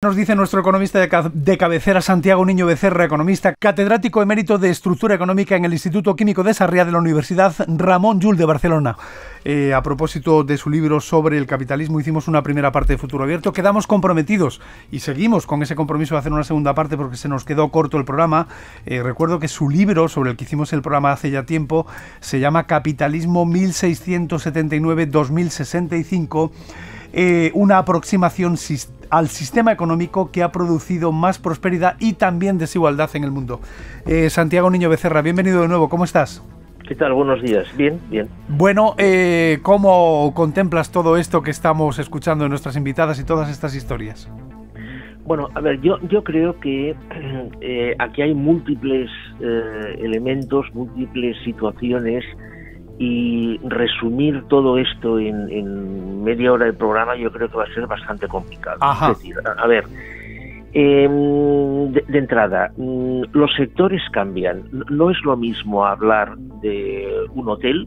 Nos dice nuestro economista de cabecera, Santiago Niño Becerra, economista, catedrático emérito de Estructura Económica en el Instituto Químico de Sarriá de la Universidad Ramon Llull de Barcelona. A propósito de su libro sobre el capitalismo, hicimos una primera parte de Futuro Abierto. Quedamos comprometidos y seguimos con ese compromiso de hacer una segunda parte porque se nos quedó corto el programa. Recuerdo que su libro, sobre el que hicimos el programa hace ya tiempo, se llama Capitalismo 1679-2065, una aproximación al sistema económico que ha producido más prosperidad y también desigualdad en el mundo. Santiago Niño Becerra, bienvenido de nuevo, ¿cómo estás? ¿Qué tal? Buenos días. Bien, bien. Bueno, ¿cómo contemplas todo esto que estamos escuchando de nuestras invitadas y todas estas historias? Bueno, a ver, yo creo que aquí hay múltiples elementos, múltiples situaciones, y resumir todo esto en media hora de programa yo creo que va a ser bastante complicado. Ajá. Es decir, a ver, de entrada, los sectores cambian. No es lo mismo hablar de un hotel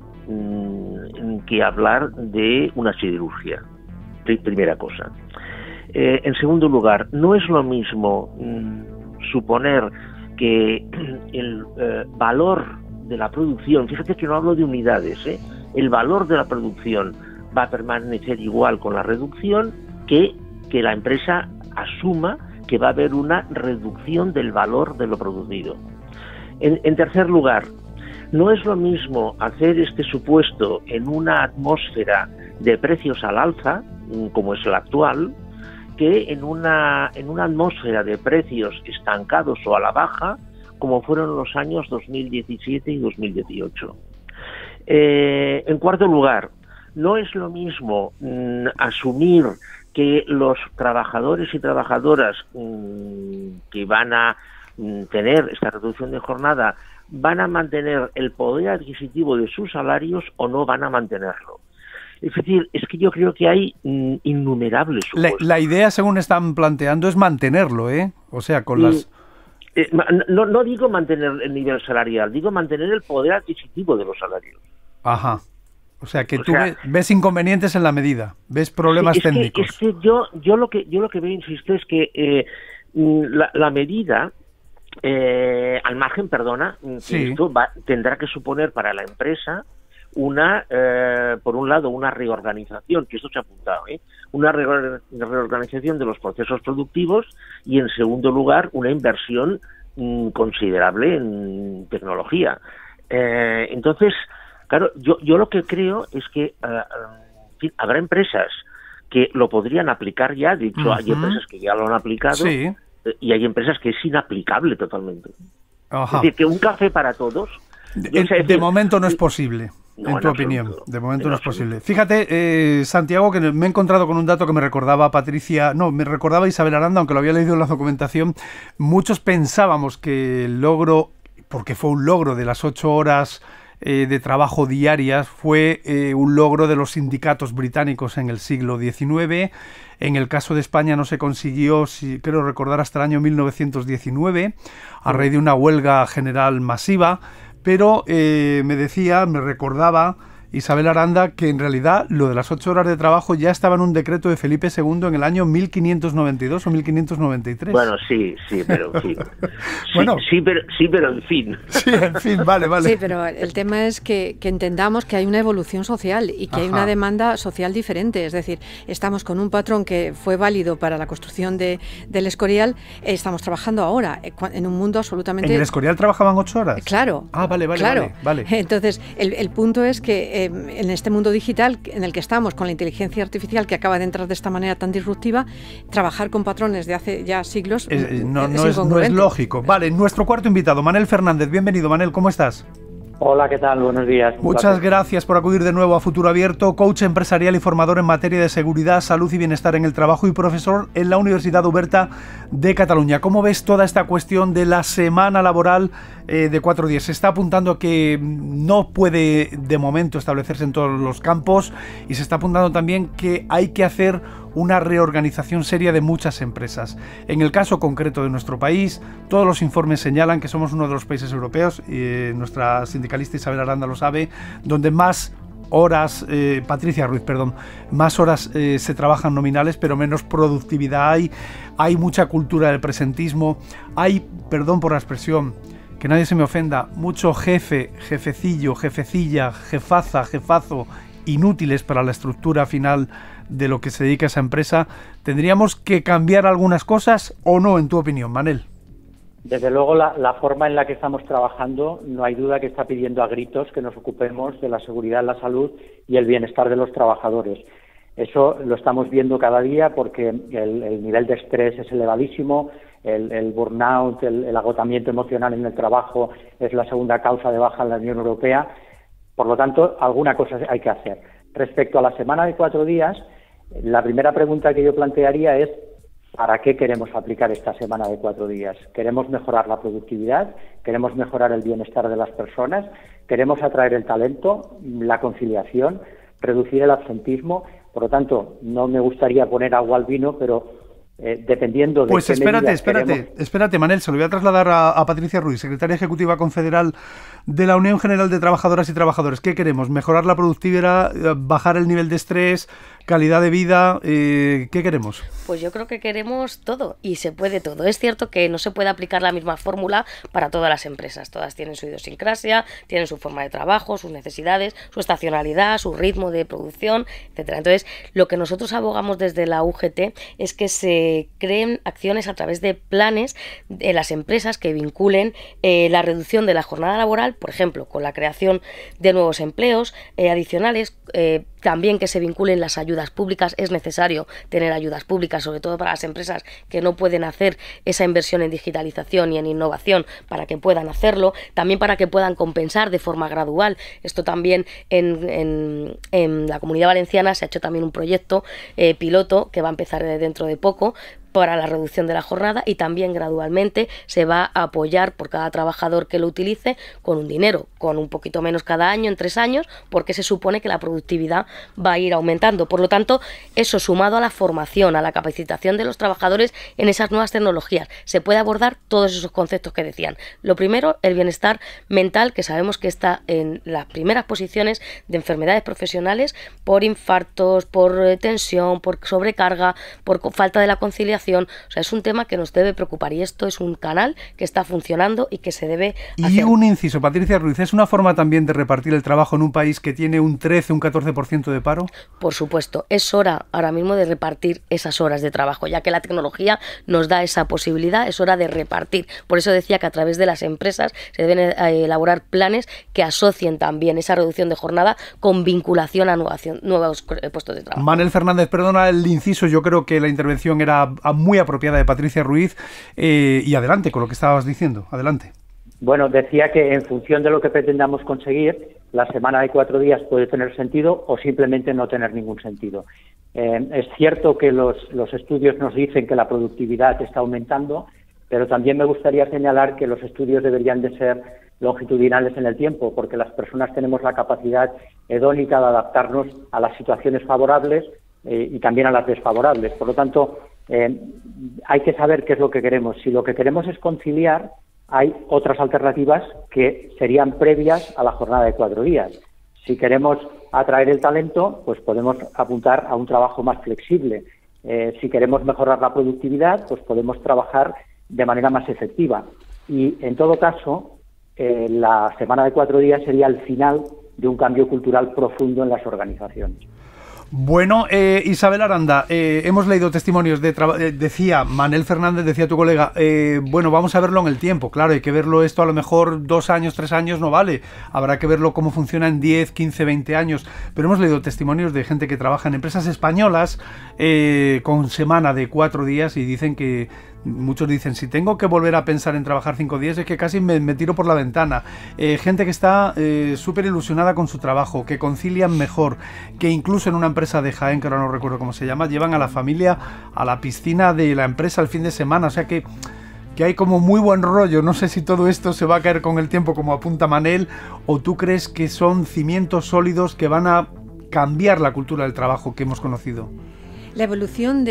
que hablar de una siderurgia. Primera cosa. En segundo lugar, no es lo mismo suponer que el valor de la producción, fíjate que no hablo de unidades, el valor de la producción va a permanecer igual con la reducción que la empresa asuma que va a haber una reducción del valor de lo producido. En tercer lugar, no es lo mismo hacer este supuesto en una atmósfera de precios al alza, como es la actual, que en una atmósfera de precios estancados o a la baja, como fueron los años 2017 y 2018. En cuarto lugar, no es lo mismo asumir que los trabajadores y trabajadoras que van a tener esta reducción de jornada van a mantener el poder adquisitivo de sus salarios o no van a mantenerlo. Es decir, es que yo creo que hay innumerables supuestos. La idea, según están planteando, es mantenerlo, ¿eh? O sea, con las... No digo mantener el nivel salarial, digo mantener el poder adquisitivo de los salarios. Ajá. O sea, que tú ves inconvenientes en la medida, ves problemas técnicos. Es que yo lo que veo, insisto, es que la medida, al margen, sí, esto tendrá que suponer para la empresa por un lado, una reorganización, que esto se ha apuntado, una reorganización de los procesos productivos y, en segundo lugar, una inversión considerable en tecnología. Entonces, claro, yo lo que creo es que en fin, habrá empresas que lo podrían aplicar ya, de hecho, hay empresas que ya lo han aplicado, sí, y hay empresas que es inaplicable totalmente. Ajá. Es decir, que un café para todos... De momento no es posible. En tu opinión, de momento no es posible. Fíjate, Santiago, que me he encontrado con un dato que me recordaba Isabel Aranda, aunque lo había leído en la documentación. Muchos pensábamos que el logro, porque fue un logro de las 8 horas de trabajo diarias, fue un logro de los sindicatos británicos en el siglo XIX. En el caso de España no se consiguió, si creo recordar, hasta el año 1919, a raíz de una huelga general masiva. Pero me recordaba Isabel Aranda que en realidad lo de las 8 horas de trabajo ya estaba en un decreto de Felipe II en el año 1592 o 1593. Bueno, sí, pero en fin. Bueno, sí, pero en fin. Sí, en fin, vale. Sí, pero el tema es que entendamos que hay una evolución social y que hay una demanda social diferente. Es decir, estamos con un patrón que fue válido para la construcción del Escorial, estamos trabajando ahora en un mundo absolutamente... ¿En el Escorial trabajaban 8 horas? Claro. Ah, vale. Entonces, el punto es que en este mundo digital en el que estamos, con la inteligencia artificial que acaba de entrar de esta manera tan disruptiva, trabajar con patrones de hace ya siglos no es lógico. Vale, nuestro cuarto invitado, Manel Fernández. Bienvenido, Manel, ¿cómo estás? Hola, ¿qué tal? Buenos días. Muchas gracias por acudir de nuevo a Futuro Abierto, coach empresarial y formador en materia de seguridad, salud y bienestar en el trabajo y profesor en la Universidad Oberta de Cataluña. ¿Cómo ves toda esta cuestión de la semana laboral de 4 días? Se está apuntando que no puede de momento establecerse en todos los campos y se está apuntando también que hay que hacer una reorganización seria de muchas empresas. En el caso concreto de nuestro país, todos los informes señalan que somos uno de los países europeos, y nuestra sindicalista Isabel Aranda lo sabe, donde más horas, Patricia Ruiz, perdón, más horas se trabajan nominales, pero menos productividad hay mucha cultura del presentismo, hay, perdón por la expresión, que nadie se me ofenda, mucho jefe, jefecillo, jefecilla, jefaza, jefazo, inútiles para la estructura final de lo que se dedica a esa empresa. ¿Tendríamos que cambiar algunas cosas o no, en tu opinión, Manel? Desde luego, la forma en la que estamos trabajando no hay duda que está pidiendo a gritos que nos ocupemos de la seguridad, la salud y el bienestar de los trabajadores. Eso lo estamos viendo cada día porque el nivel de estrés es elevadísimo, el burnout, el agotamiento emocional en el trabajo es la segunda causa de baja en la Unión Europea. Por lo tanto, alguna cosa hay que hacer. Respecto a la semana de 4 días, la primera pregunta que yo plantearía es ¿para qué queremos aplicar esta semana de 4 días? ¿Queremos mejorar la productividad? ¿Queremos mejorar el bienestar de las personas? ¿Queremos atraer el talento, la conciliación, reducir el absentismo? Por lo tanto, no me gustaría poner agua al vino, pero dependiendo de pues qué espérate, Manel, se lo voy a trasladar a Patricia Ruiz, secretaria ejecutiva confederal de la Unión General de Trabajadoras y Trabajadores. ¿Qué queremos? ¿Mejorar la productividad, bajar el nivel de estrés, calidad de vida? ¿Qué queremos? Pues yo creo que queremos todo y se puede todo. Es cierto que no se puede aplicar la misma fórmula para todas las empresas. Todas tienen su idiosincrasia, tienen su forma de trabajo, sus necesidades, su estacionalidad, su ritmo de producción, etcétera. Entonces, lo que nosotros abogamos desde la UGT es que se creen acciones a través de planes de las empresas que vinculen la reducción de la jornada laboral, por ejemplo, con la creación de nuevos empleos adicionales, también que se vinculen las ayudas públicas. Es necesario tener ayudas públicas, sobre todo para las empresas que no pueden hacer esa inversión en digitalización y en innovación, para que puedan hacerlo, también para que puedan compensar de forma gradual. Esto también en la Comunidad Valenciana se ha hecho también un proyecto piloto que va a empezar dentro de poco para la reducción de la jornada, y también gradualmente se va a apoyar por cada trabajador que lo utilice con un dinero, con un poquito menos cada año, en 3 años, porque se supone que la productividad va a ir aumentando. Por lo tanto, eso sumado a la formación, a la capacitación de los trabajadores en esas nuevas tecnologías, se puede abordar todos esos conceptos que decían. Lo primero, el bienestar mental, que sabemos que está en las primeras posiciones de enfermedades profesionales por infartos, por tensión, por sobrecarga, por falta de la conciliación. O sea, es un tema que nos debe preocupar, y esto es un canal que está funcionando y que se debe hacer. Y un inciso, Patricia Ruiz, ¿es una forma también de repartir el trabajo en un país que tiene un 13, un 14% de paro? Por supuesto, es hora ahora mismo de repartir esas horas de trabajo, ya que la tecnología nos da esa posibilidad, es hora de repartir. Por eso decía que a través de las empresas se deben elaborar planes que asocien también esa reducción de jornada con vinculación a nuevos puestos de trabajo. Manel Fernández, perdona el inciso, yo creo que la intervención era muy apropiada de Patricia Ruiz, y adelante con lo que estabas diciendo, adelante. Bueno, decía que en función de lo que pretendamos conseguir, la semana de 4 días puede tener sentido o simplemente no tener ningún sentido. Es cierto que los estudios nos dicen que la productividad está aumentando, pero también me gustaría señalar que los estudios deberían de ser longitudinales en el tiempo, porque las personas tenemos la capacidad hedónica de adaptarnos a las situaciones favorables y también a las desfavorables. Por lo tanto, hay que saber qué es lo que queremos. Si lo que queremos es conciliar, hay otras alternativas que serían previas a la jornada de 4 días. Si queremos atraer el talento, pues podemos apuntar a un trabajo más flexible. Si queremos mejorar la productividad, pues podemos trabajar de manera más efectiva. Y en todo caso, la semana de 4 días sería el final de un cambio cultural profundo en las organizaciones. Bueno, Isabel Aranda, hemos leído testimonios decía Manel Fernández, decía tu colega, bueno, vamos a verlo en el tiempo, claro, hay que verlo esto a lo mejor 2 años, 3 años no vale, habrá que verlo cómo funciona en 10, 15, 20 años, pero hemos leído testimonios de gente que trabaja en empresas españolas con semana de 4 días y dicen que muchos dicen, si tengo que volver a pensar en trabajar 5 días es que casi me tiro por la ventana. Gente que está súper ilusionada con su trabajo, que concilian mejor, que incluso en una empresa de Jaén, que ahora no recuerdo cómo se llama, llevan a la familia a la piscina de la empresa el fin de semana, o sea que hay como muy buen rollo. No sé si todo esto se va a caer con el tiempo como apunta Manel, o tú crees que son cimientos sólidos que van a cambiar la cultura del trabajo que hemos conocido. La evolución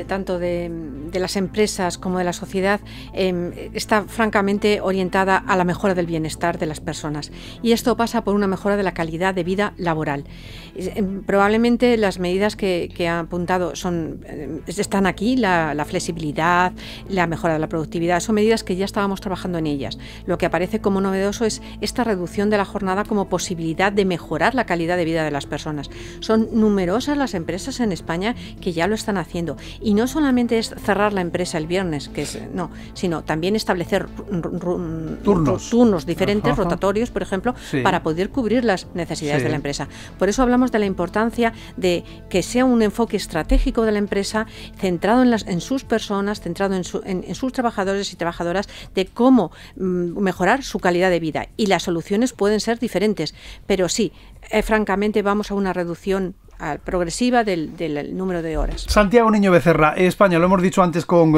tanto de las empresas como de la sociedad está francamente orientada a la mejora del bienestar de las personas, y esto pasa por una mejora de la calidad de vida laboral. Probablemente las medidas que ha apuntado están aquí, la flexibilidad, la mejora de la productividad, son medidas que ya estábamos trabajando en ellas. Lo que aparece como novedoso es esta reducción de la jornada como posibilidad de mejorar la calidad de vida de las personas. Son numerosas las empresas en España que ya lo están haciendo, y no solamente es cerrar la empresa el viernes, sino también establecer turnos diferentes, rotatorios, por ejemplo, para poder cubrir las necesidades de la empresa. Por eso hablamos de la importancia de que sea un enfoque estratégico de la empresa, centrado en sus personas, centrado en sus trabajadores y trabajadoras, de cómo mejorar su calidad de vida. Y las soluciones pueden ser diferentes, pero sí, francamente vamos a una reducción progresiva del número de horas. Santiago Niño Becerra, España, lo hemos dicho antes con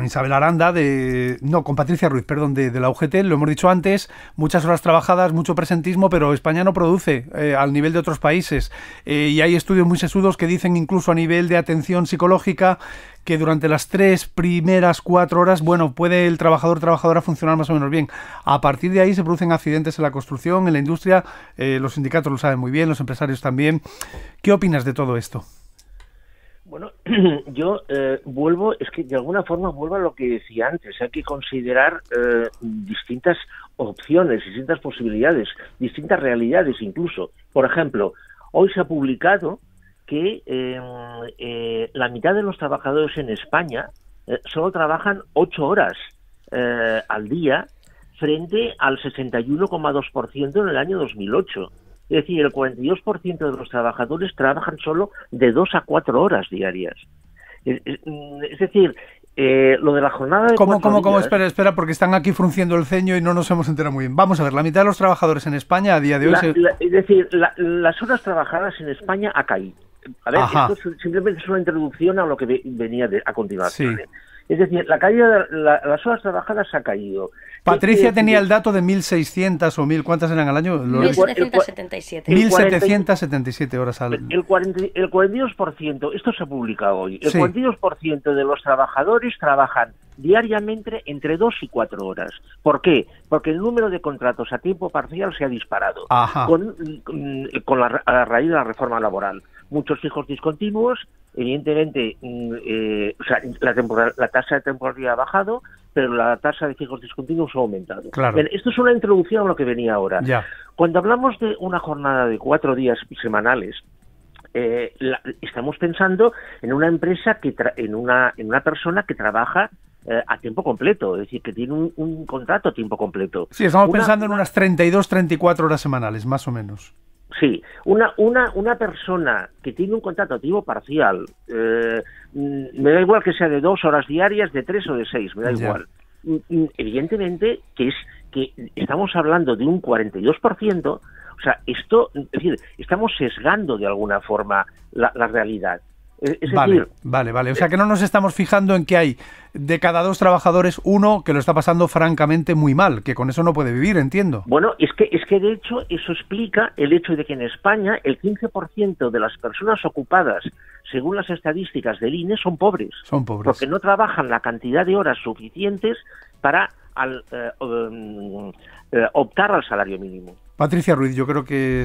Isabel Aranda, con Patricia Ruiz, perdón, de la UGT, lo hemos dicho antes, muchas horas trabajadas, mucho presentismo, pero España no produce al nivel de otros países, y hay estudios muy sesudos que dicen incluso a nivel de atención psicológica que durante las 3 primeras 4 horas, puede el trabajador o trabajadora funcionar más o menos bien. A partir de ahí se producen accidentes en la construcción, en la industria, los sindicatos lo saben muy bien, los empresarios también. ¿Qué opinas de todo esto? Bueno, yo es que de alguna forma vuelvo a lo que decía antes, hay que considerar distintas opciones, distintas posibilidades, distintas realidades incluso. Por ejemplo, hoy se ha publicado que la mitad de los trabajadores en España solo trabajan 8 horas al día frente al 61,2% en el año 2008. Es decir, el 42% de los trabajadores trabajan solo de 2 a 4 horas diarias. Es decir, lo de la jornada de ¿Cómo? Espera, porque están aquí frunciendo el ceño y no nos hemos enterado muy bien. Vamos a ver, la mitad de los trabajadores en España a día de hoy... Es decir, las horas trabajadas en España ha caído. A ver, esto simplemente es una introducción a lo que venía a continuación. Sí. Es decir, la caída de las horas trabajadas ha caído. Patricia tenía el dato de 1.600 o 1.000, ¿cuántas eran al año? 1.777. 1.777 horas al año. El 42%, esto se ha publicado hoy, el 42% de los trabajadores trabajan diariamente entre 2 y 4 horas. ¿Por qué? Porque el número de contratos a tiempo parcial se ha disparado a raíz de la reforma laboral. Muchos fijos discontinuos, evidentemente, la tasa de temporalidad ha bajado, pero la tasa de fijos discontinuos ha aumentado. Claro. Bien, esto es una introducción a lo que venía ahora. Ya. Cuando hablamos de una jornada de 4 días semanales, estamos pensando en una empresa en una persona que trabaja a tiempo completo, es decir, que tiene un contrato a tiempo completo. Sí, estamos pensando en unas 32, 34 horas semanales, más o menos. Sí, una persona que tiene un contrato a tiempo parcial, me da igual que sea de 2 horas diarias, de 3 o de 6, me da igual. Evidentemente que estamos hablando de un 42%, o sea, es decir, estamos sesgando de alguna forma la realidad. Vale. O sea que no nos estamos fijando en que hay de cada 2 trabajadores uno que lo está pasando francamente muy mal, que con eso no puede vivir, entiendo. Bueno, es que de hecho eso explica el hecho de que en España el 15% de las personas ocupadas, según las estadísticas del INE, son pobres. Son pobres. Porque no trabajan la cantidad de horas suficientes para optar al salario mínimo. Patricia Ruiz, yo creo que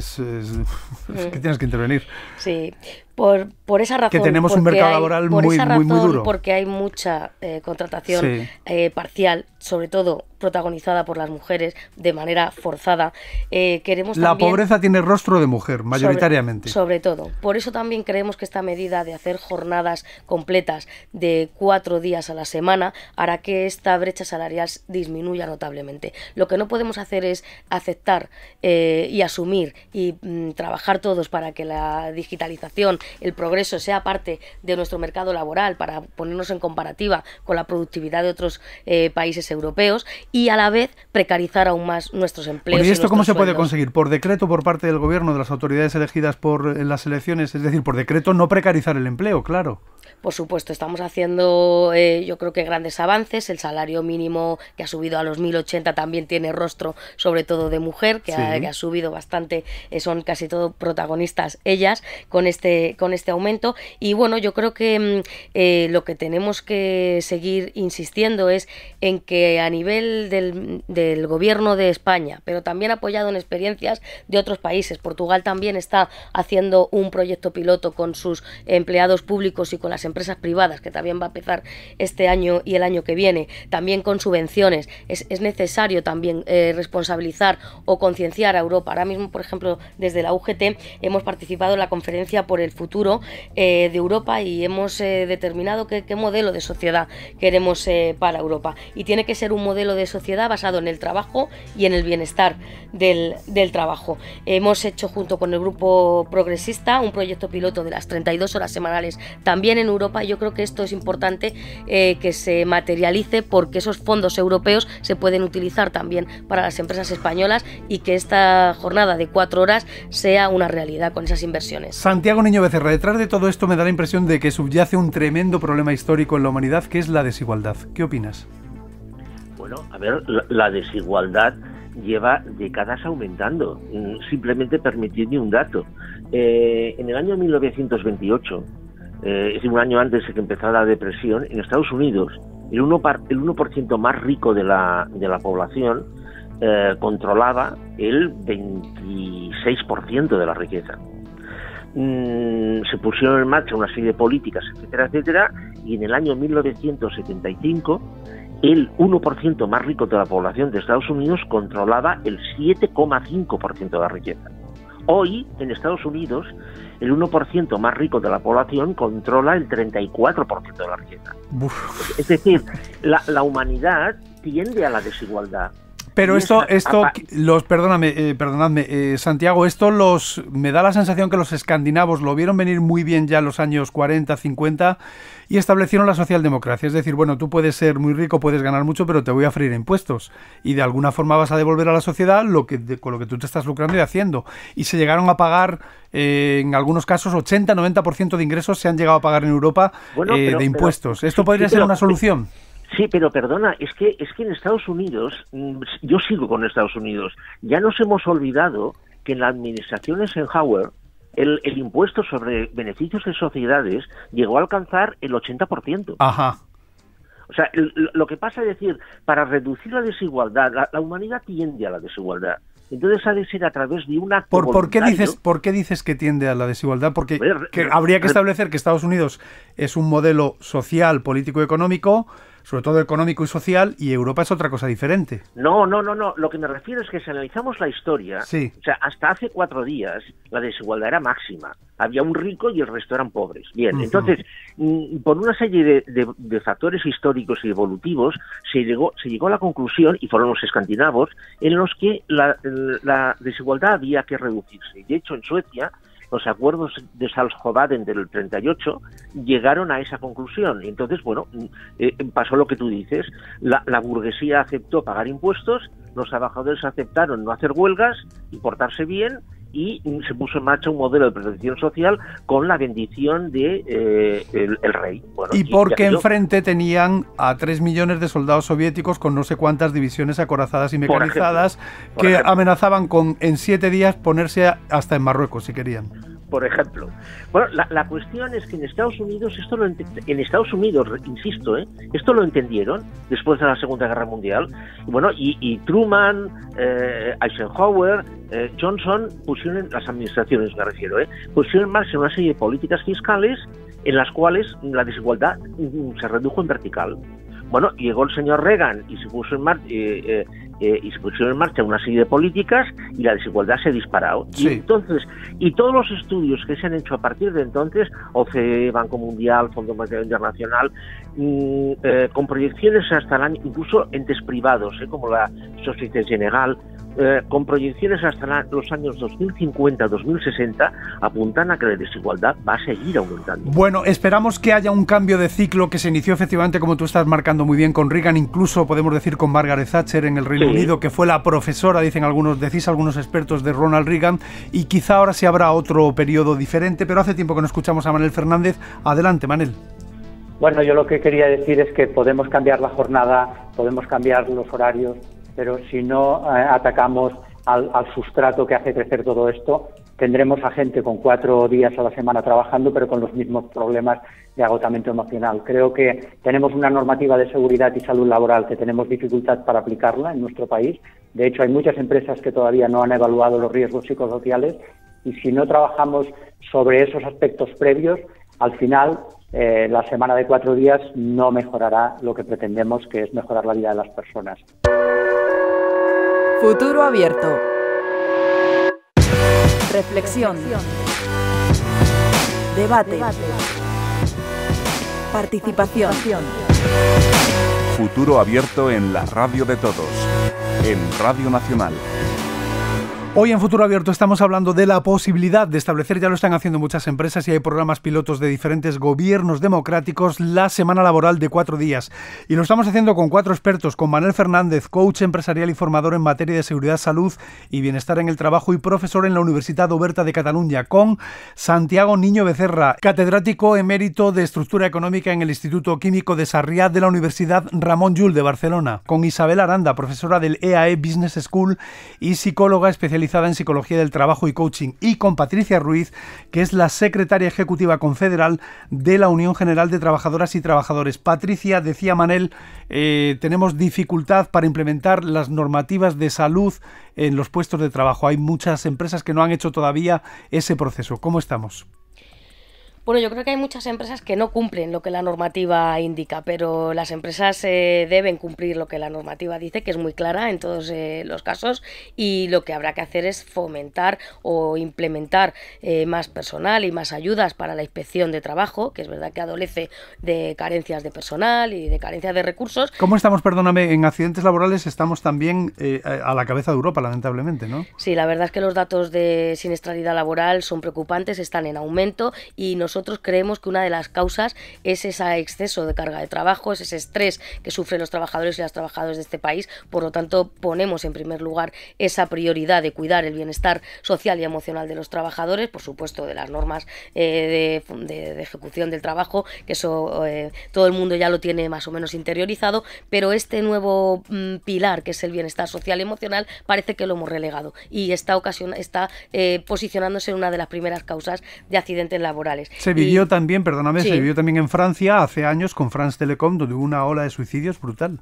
que tienes que intervenir. Sí, por esa razón. Que tenemos un mercado laboral muy duro. Porque hay mucha contratación parcial, sobre todo protagonizada por las mujeres de manera forzada. La pobreza tiene rostro de mujer, mayoritariamente. Sobre todo. Por eso también creemos que esta medida de hacer jornadas completas de 4 días a la semana hará que esta brecha salarial disminuya notablemente. Lo que no podemos hacer es aceptar y asumir y trabajar todos para que la digitalización, el progreso sea parte de nuestro mercado laboral, para ponernos en comparativa con la productividad de otros países europeos, y a la vez precarizar aún más nuestros empleos. ¿Y esto cómo se puede conseguir? ¿Por decreto por parte del gobierno, de las autoridades elegidas en las elecciones? Es decir, por decreto no precarizar el empleo, claro. Por supuesto, estamos haciendo yo creo que grandes avances. El salario mínimo, que ha subido a los 1.080, también tiene rostro sobre todo de mujer, que ha subido bastante, son casi todo protagonistas ellas con este este aumento. Y bueno, yo creo que lo que tenemos que seguir insistiendo es en que a nivel del gobierno de España, pero también apoyado en experiencias de otros países. Portugal también está haciendo un proyecto piloto con sus empleados públicos y con las empresas privadas, que también va a empezar este año y el año que viene, también con subvenciones. Es necesario también responsabilizar o concienciar a Europa. Ahora mismo, por ejemplo, desde la UGT hemos participado en la conferencia por el futuro de Europa y hemos determinado qué modelo de sociedad queremos para Europa. Y tiene que ser un modelo de sociedad basado en el trabajo y en el bienestar del trabajo. Hemos hecho junto con el grupo progresista un proyecto piloto de las 32 horas semanales también en Europa. Yo creo que esto es importante que se materialice, porque esos fondos europeos se pueden utilizar también para las empresas españolas y que esta jornada de 4 horas sea una realidad con esas inversiones. Santiago Niño Becerra, detrás de todo esto me da la impresión de que subyace un tremendo problema histórico en la humanidad, que es la desigualdad. ¿Qué opinas? Bueno, a ver, la desigualdad lleva décadas aumentando. Simplemente permitidme un dato. En el año 1928, es decir, un año antes de que empezara la depresión, en Estados Unidos, el 1% más rico de la población controlaba el 26% de la riqueza. Se pusieron en marcha una serie de políticas, etcétera, etcétera, y en el año 1975 el 1% más rico de la población de Estados Unidos controlaba el 7,5% de la riqueza. Hoy, en Estados Unidos, el 1% más rico de la población controla el 34% de la riqueza. Uf. Es decir, la humanidad tiende a la desigualdad. Pero perdonadme, Santiago, me da la sensación que los escandinavos lo vieron venir muy bien ya en los años 40, 50 y establecieron la socialdemocracia. Es decir, bueno, tú puedes ser muy rico, puedes ganar mucho, pero te voy a freír impuestos y de alguna forma vas a devolver a la sociedad con lo que tú te estás lucrando y haciendo. Y se llegaron a pagar, en algunos casos, 80-90% de ingresos se han llegado a pagar en Europa de impuestos. ¿Esto podría ser una solución? Sí, pero perdona, es que en Estados Unidos, yo sigo con Estados Unidos, ya nos hemos olvidado que en la administración Eisenhower el impuesto sobre beneficios de sociedades llegó a alcanzar el 80%. Ajá. O sea, lo que pasa es decir, para reducir la desigualdad, la humanidad tiende a la desigualdad. Entonces ha de ser a través de un acto voluntario. ¿Por qué dices que tiende a la desigualdad? Porque habría que establecer que Estados Unidos es un modelo social, político y económico, sobre todo económico y social, y Europa es otra cosa diferente. No. Lo que me refiero es que si analizamos la historia, sí. O sea, hasta hace 4 días la desigualdad era máxima. Había un rico y el resto eran pobres. Bien, entonces, por una serie de factores históricos y evolutivos, se llegó a la conclusión, y fueron los escandinavos, en los que la desigualdad había que reducirse. De hecho, en Suecia, los acuerdos de Saltsjöbaden del 38 llegaron a esa conclusión. Entonces, bueno, pasó lo que tú dices. La burguesía aceptó pagar impuestos, los trabajadores aceptaron no hacer huelgas y portarse bien, y se puso en marcha un modelo de protección social con la bendición de el rey. Bueno, y porque enfrente tenían a 3 millones de soldados soviéticos con no sé cuántas divisiones acorazadas y mecanizadas que amenazaban con en 7 días ponerse hasta en Marruecos si querían. Por ejemplo. Bueno, la cuestión es que en Estados Unidos, insisto, esto lo entendieron después de la Segunda Guerra Mundial. Y bueno, y Truman, Eisenhower, Johnson pusieron, las administraciones me refiero, pusieron en marcha una serie de políticas fiscales en las cuales la desigualdad se redujo en vertical. Bueno, llegó el señor Reagan y se puso en marcha pusieron en marcha una serie de políticas y la desigualdad se disparó. Sí. Y todos los estudios que se han hecho a partir de entonces, OCDE, Banco Mundial, Fondo Monetario Internacional, con proyecciones hasta el año, incluso entes privados, como la Société Générale, con proyecciones hasta los años 2050-2060, apuntan a que la desigualdad va a seguir aumentando. Bueno, esperamos que haya un cambio de ciclo que se inició efectivamente, como tú estás marcando muy bien, con Reagan, incluso podemos decir con Margaret Thatcher en el Reino Unido, que fue la profesora, decís algunos expertos, de Ronald Reagan, y quizá ahora sí habrá otro periodo diferente, pero hace tiempo que no escuchamos a Manel Fernández. Adelante, Manel. Bueno, yo lo que quería decir es que podemos cambiar la jornada, podemos cambiar los horarios, pero si no atacamos al sustrato que hace crecer todo esto, tendremos a gente con 4 días a la semana trabajando, pero con los mismos problemas de agotamiento emocional. Creo que tenemos una normativa de seguridad y salud laboral que tenemos dificultad para aplicarla en nuestro país. De hecho, hay muchas empresas que todavía no han evaluado los riesgos psicosociales, y si no trabajamos sobre esos aspectos previos, al final la semana de 4 días no mejorará lo que pretendemos, que es mejorar la vida de las personas. Futuro Abierto. Reflexión. Debate. Participación. Futuro Abierto en la radio de todos, en Radio Nacional. Hoy en Futuro Abierto estamos hablando de la posibilidad de establecer, ya lo están haciendo muchas empresas y hay programas pilotos de diferentes gobiernos democráticos, la semana laboral de 4 días. Y lo estamos haciendo con 4 expertos, con Manel Fernández, coach empresarial y formador en materia de seguridad, salud y bienestar en el trabajo y profesor en la Universitat Oberta de Cataluña, con Santiago Niño Becerra, catedrático emérito de Estructura Económica en el Instituto Químico de Sarriá de la Universidad Ramon Llull de Barcelona, con Isabel Aranda, profesora del EAE Business School y psicóloga especializada en Psicología del Trabajo y Coaching, y con Patricia Ruiz, que es la secretaria ejecutiva confederal de la Unión General de Trabajadoras y Trabajadores. Patricia, decía Manel, tenemos dificultad para implementar las normativas de salud en los puestos de trabajo. Hay muchas empresas que no han hecho todavía ese proceso. ¿Cómo estamos? Bueno, yo creo que hay muchas empresas que no cumplen lo que la normativa indica, pero las empresas deben cumplir lo que la normativa dice, que es muy clara en todos los casos, y lo que habrá que hacer es fomentar o implementar más personal y más ayudas para la inspección de trabajo, que es verdad que adolece de carencias de personal y de carencias de recursos. ¿Cómo estamos, perdóname, en accidentes laborales? Estamos también a la cabeza de Europa, lamentablemente, ¿no? Sí, la verdad es que los datos de siniestralidad laboral son preocupantes, están en aumento, y nosotros creemos que una de las causas es ese exceso de carga de trabajo, es ese estrés que sufren los trabajadores y las trabajadoras de este país. Por lo tanto, ponemos en primer lugar esa prioridad de cuidar el bienestar social y emocional de los trabajadores, por supuesto de las normas de ejecución del trabajo, que eso todo el mundo ya lo tiene más o menos interiorizado, pero este nuevo pilar, que es el bienestar social y emocional, parece que lo hemos relegado y está posicionándose en una de las primeras causas de accidentes laborales. Se vivió también, perdóname, sí. Se vivió también en Francia hace años con France Telecom, donde hubo una ola de suicidios brutal.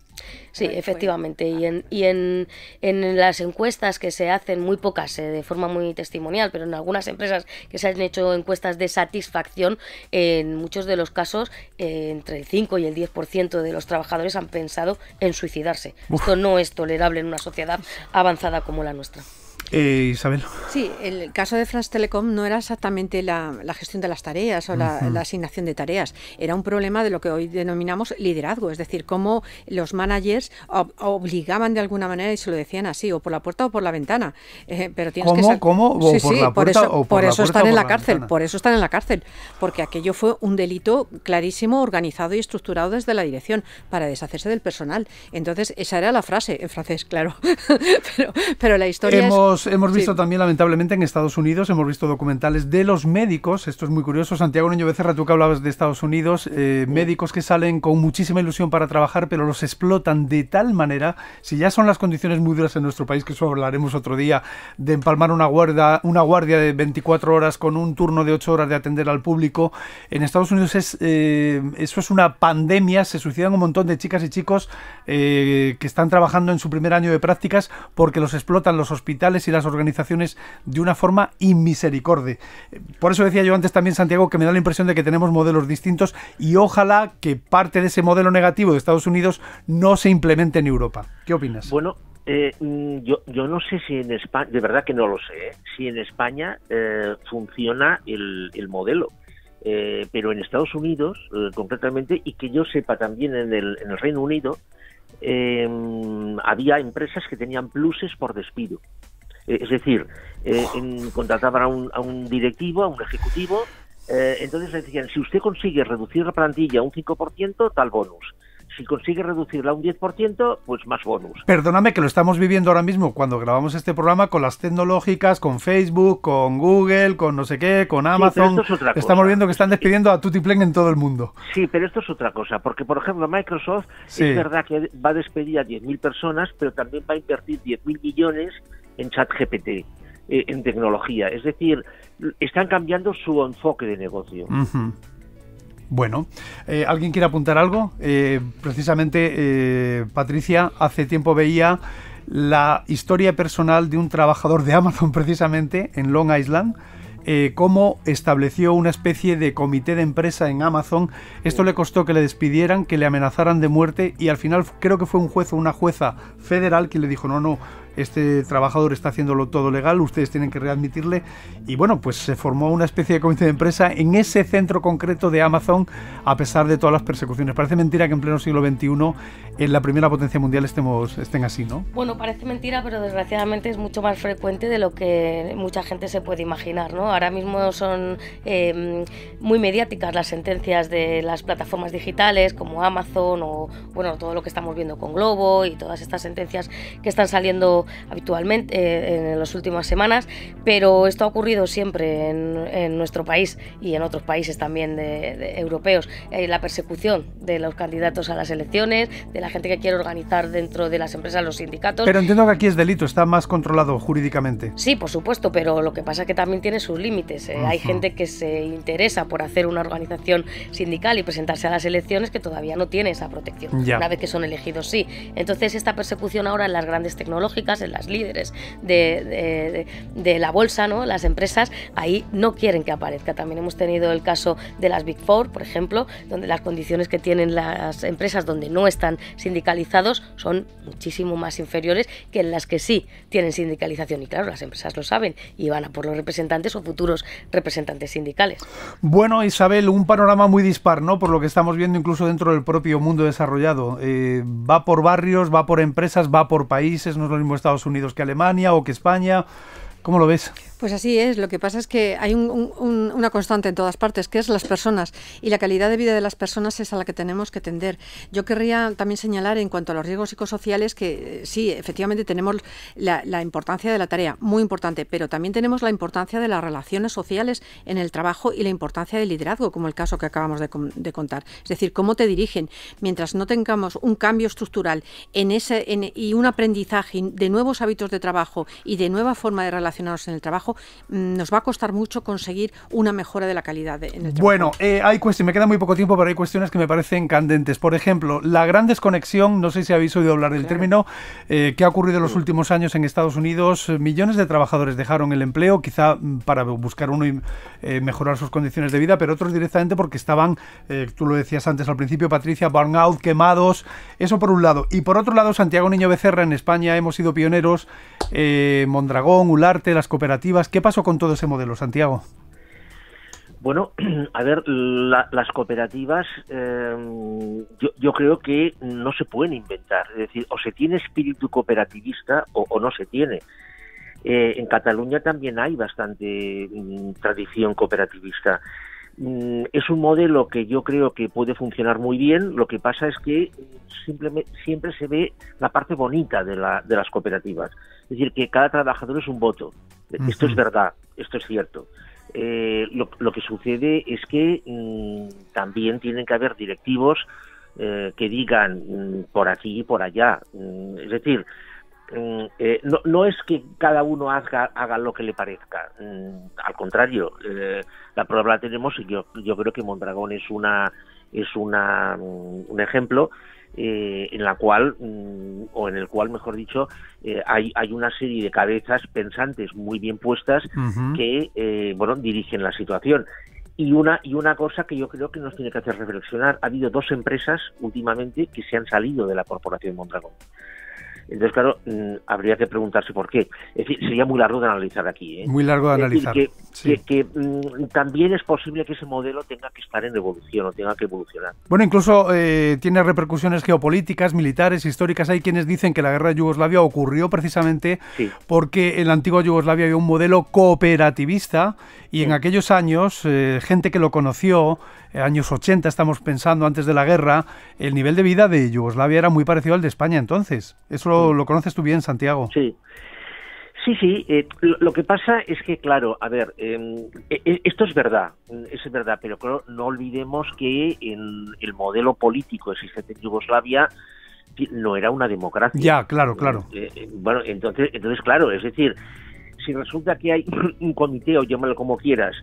Sí, efectivamente, y en las encuestas que se hacen, muy pocas, de forma muy testimonial, pero en algunas empresas que se han hecho encuestas de satisfacción, en muchos de los casos, entre el 5 y el 10% de los trabajadores han pensado en suicidarse. Esto no es tolerable en una sociedad avanzada como la nuestra. Isabel. Sí, el caso de France Telecom no era exactamente la gestión de las tareas o la asignación de tareas, era un problema de lo que hoy denominamos liderazgo, es decir, cómo los managers obligaban de alguna manera, y se lo decían así, o por la puerta o por la ventana. Pero tienes ¿Cómo? Sí, sí, por eso están en la cárcel, porque aquello fue un delito clarísimo, organizado y estructurado desde la dirección para deshacerse del personal. Entonces, esa era la frase, en francés, claro, pero la historia Hemos visto también, lamentablemente, en Estados Unidos, hemos visto documentales de los médicos, esto es muy curioso, Santiago Niño Becerra, tú que hablabas de Estados Unidos, médicos que salen con muchísima ilusión para trabajar, pero los explotan de tal manera, si ya son las condiciones muy duras en nuestro país, que eso hablaremos otro día, de empalmar una guardia de 24 horas con un turno de 8 horas de atender al público, en Estados Unidos eso es una pandemia, se suicidan un montón de chicas y chicos que están trabajando en su primer año de prácticas porque los explotan los hospitales y las organizaciones de una forma inmisericordia. Por eso decía yo antes también, Santiago, que me da la impresión de que tenemos modelos distintos y ojalá que parte de ese modelo negativo de Estados Unidos no se implemente en Europa. ¿Qué opinas? Bueno, yo no sé si en España, de verdad que no lo sé, si en España funciona el modelo. Pero en Estados Unidos, concretamente, y que yo sepa también en el Reino Unido, había empresas que tenían pluses por despido. Es decir, contrataban a un directivo, a un ejecutivo, entonces le decían, si usted consigue reducir la plantilla un 5%, tal bonus. Si consigue reducirla un 10%, pues más bonus. Perdóname, que lo estamos viviendo ahora mismo cuando grabamos este programa con las tecnológicas, con Facebook, con Google, con no sé qué, con Amazon. Sí, estamos viendo que están despidiendo a tutiplén en todo el mundo. Sí, pero esto es otra cosa, porque por ejemplo Microsoft es verdad que va a despedir a 10.000 personas, pero también va a invertir 10.000 millones en ChatGPT. en tecnología. Es decir, están cambiando su enfoque de negocio. Bueno, ¿alguien quiere apuntar algo? Precisamente, Patricia, hace tiempo veía la historia personal de un trabajador de Amazon, precisamente, en Long Island, cómo estableció una especie de comité de empresa en Amazon. Esto le costó que le despidieran, que le amenazaran de muerte, y al final creo que fue un juez o una jueza federal quien le dijo, no, este trabajador está haciéndolo todo legal, ustedes tienen que readmitirle. Y bueno, pues se formó una especie de comité de empresa en ese centro concreto de Amazon, a pesar de todas las persecuciones. Parece mentira que en pleno siglo XXI, en la primera potencia mundial, estén así, ¿no? Bueno, parece mentira, pero desgraciadamente es mucho más frecuente de lo que mucha gente se puede imaginar, ¿no? Ahora mismo son muy mediáticas las sentencias de las plataformas digitales como Amazon o bueno, todo lo que estamos viendo con Globo y todas estas sentencias que están saliendo habitualmente en las últimas semanas, pero esto ha ocurrido siempre en nuestro país y en otros países también de europeos. La persecución de los candidatos a las elecciones, de la gente que quiere organizar dentro de las empresas, los sindicatos. Pero entiendo que aquí es delito, está más controlado jurídicamente. Sí, por supuesto, pero lo que pasa es que también tiene sus límites. Hay gente que se interesa por hacer una organización sindical y presentarse a las elecciones que todavía no tiene esa protección. Ya. Una vez que son elegidos, sí. Entonces esta persecución ahora en las grandes tecnológicas, en las líderes de la bolsa, ¿no? Las empresas, ahí no quieren que aparezca. También hemos tenido el caso de las Big Four, por ejemplo, donde las condiciones que tienen las empresas donde no están sindicalizados son muchísimo más inferiores que en las que sí tienen sindicalización. Y claro, las empresas lo saben y van a por los representantes o futuros representantes sindicales. Bueno, Isabel, un panorama muy dispar, ¿no? Por lo que estamos viendo incluso dentro del propio mundo desarrollado. Va por barrios, va por empresas, va por países, no es lo mismo Estados Unidos que Alemania o que España. ¿Cómo lo ves? Pues así es, lo que pasa es que hay una constante en todas partes, que es las personas, y la calidad de vida de las personas es a la que tenemos que tender. Yo querría también señalar en cuanto a los riesgos psicosociales que sí, efectivamente tenemos la importancia de la tarea, muy importante, pero también tenemos la importancia de las relaciones sociales en el trabajo y la importancia del liderazgo, como el caso que acabamos de contar. Es decir, cómo te dirigen. Mientras no tengamos un cambio estructural y un aprendizaje de nuevos hábitos de trabajo y de nueva forma de relacionarnos en el trabajo, nos va a costar mucho conseguir una mejora de la calidad en el trabajo. Bueno, hay cuestiones, me queda muy poco tiempo, pero hay cuestiones que me parecen candentes. Por ejemplo, la gran desconexión, no sé si habéis oído hablar del término, que ha ocurrido en los últimos años en Estados Unidos. Millones de trabajadores dejaron el empleo, quizá para buscar uno y mejorar sus condiciones de vida, pero otros directamente porque estaban, tú lo decías antes al principio, Patricia, burnout, quemados, eso por un lado. Y por otro lado, Santiago Niño Becerra, en España hemos sido pioneros, Mondragón, Ularte, las cooperativas. ¿Qué pasó con todo ese modelo, Santiago? Bueno, a ver, las cooperativas yo creo que no se pueden inventar. Es decir, o se tiene espíritu cooperativista o no se tiene. En Cataluña también hay bastante tradición cooperativista. Es un modelo que yo creo que puede funcionar muy bien. Lo que pasa es que siempre se ve la parte bonita de las cooperativas. Es decir, que cada trabajador es un voto. Esto es verdad, esto es cierto. Lo que sucede es que también tienen que haber directivos que digan por aquí y por allá. Es decir, no es que cada uno haga lo que le parezca. Al contrario, la prueba la tenemos, y yo creo que Mondragón es un ejemplo en la cual, o en el cual, mejor dicho, hay una serie de cabezas pensantes muy bien puestas que dirigen la situación. Y una cosa que yo creo que nos tiene que hacer reflexionar: ha habido 2 empresas últimamente que se han salido de la corporación Mondragón. Entonces, claro, habría que preguntarse por qué. Es decir, sería muy largo de analizar aquí, ¿eh? Muy largo de analizar. Que también es posible que ese modelo tenga que estar en evolución o tenga que evolucionar. Bueno, incluso tiene repercusiones geopolíticas, militares, históricas. Hay quienes dicen que la guerra de Yugoslavia ocurrió precisamente porque en la antigua Yugoslavia había un modelo cooperativista y en aquellos años, gente que lo conoció, años 80 estamos pensando, antes de la guerra, el nivel de vida de Yugoslavia era muy parecido al de España entonces. Eso lo conoces tú bien, Santiago. Sí. Lo que pasa es que, claro, a ver, esto es verdad, pero claro, no olvidemos que el modelo político existente en Yugoslavia no era una democracia. Ya, claro. Bueno, entonces, claro, es decir, si resulta que hay un comité, o llámalo como quieras,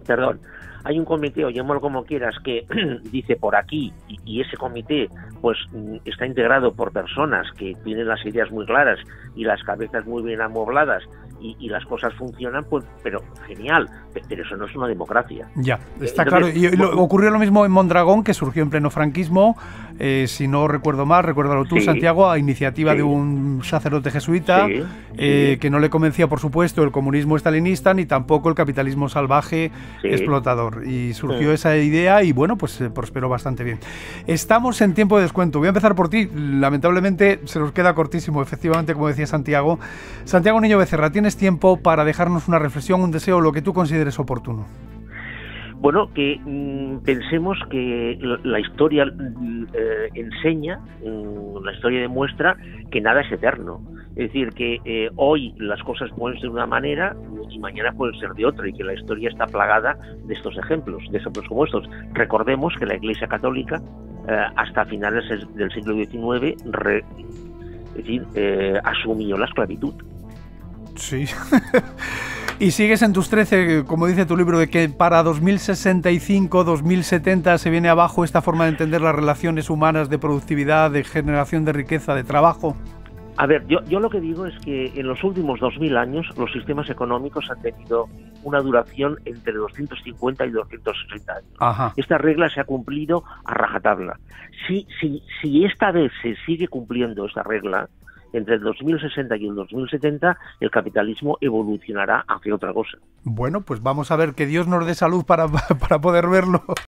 perdón, hay un comité, o llámalo como quieras, que dice por aquí, y ese comité pues está integrado por personas que tienen las ideas muy claras y las cabezas muy bien amobladas, y las cosas funcionan, pues, pero genial, pero eso no es una democracia. Ya, está claro. Y ocurrió lo mismo en Mondragón, que surgió en pleno franquismo, si no recuerdo mal, recuérdalo tú, Santiago, a iniciativa de un sacerdote jesuita, que no le convencía, por supuesto, el comunismo estalinista, ni tampoco el capitalismo salvaje explotador. Y surgió esa idea y, bueno, pues prosperó bastante bien. Estamos en tiempo de descuento. Voy a empezar por ti. Lamentablemente se nos queda cortísimo, efectivamente, como decía Santiago. Santiago Niño Becerra, tienes tiempo para dejarnos una reflexión, un deseo, lo que tú consideres oportuno. Bueno, que pensemos que la historia enseña, la historia demuestra que nada es eterno. Es decir, que hoy las cosas pueden ser de una manera y mañana pueden ser de otra, y que la historia está plagada de estos ejemplos como estos. Recordemos que la Iglesia Católica, hasta finales del siglo XIX, asumió la esclavitud. Sí. Y sigues en tus 13, como dice tu libro, de que para 2065, 2070 se viene abajo esta forma de entender las relaciones humanas, de productividad, de generación de riqueza, de trabajo. A ver, yo lo que digo es que en los últimos 2000 años los sistemas económicos han tenido una duración entre 250 y 260 años. Ajá. Esta regla se ha cumplido a rajatabla. Si esta vez se sigue cumpliendo esta regla, entre el 2060 y el 2070 el capitalismo evolucionará hacia otra cosa. Bueno, pues vamos a ver, que Dios nos dé salud para poder verlo.